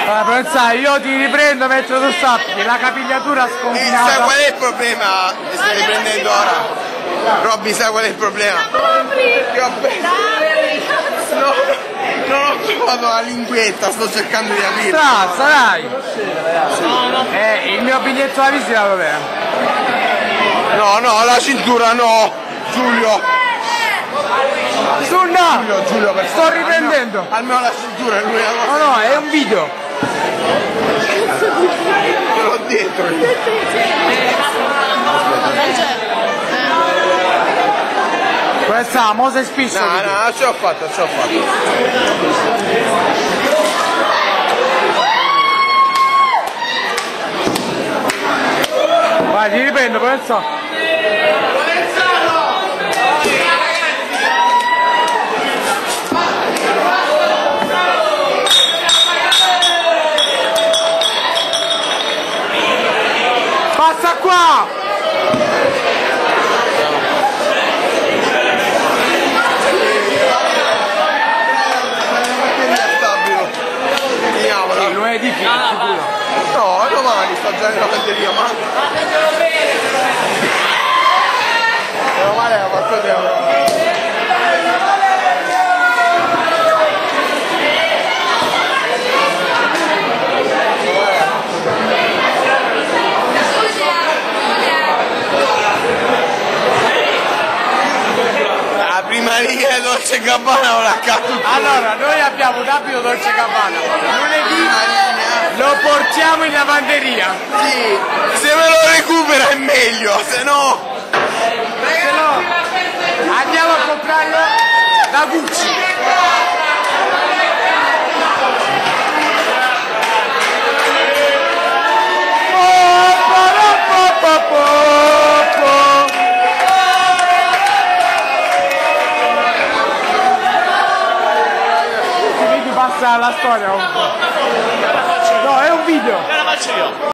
Allora, professore, io ti riprendo mentre tu sappi, la capigliatura scombinata. Sai qual è il problema? Mi stai riprendendo ora. Robby, sai qual è il problema? No, non ho trovato la linguetta, sto cercando di capire. Stazza, dai! Il mio biglietto da visita dov'è? No, la cintura no! Giulio! Giulio, per sto riprendendo! Almeno la cintura è l'unica cosa. No, è un video! Ce l'ho dietro! Questa mo sei spisso! No, ce l'ho fatta, Vai, ti riprendo, professore! Passa qua! Lunedì sicuro. No, domani sto già in lavanderia, ma... Meno male ha fatto tempo. La prima riga di Dolce Gabbana o la cazzo? Allora, noi abbiamo un abito Dolce Gabbana. Lunedì lo portiamo in lavanderia. Sì, se me lo recupera è meglio, se no andiamo a comprarlo da Gucci. Quindi passa la storia comunque. No, è un video.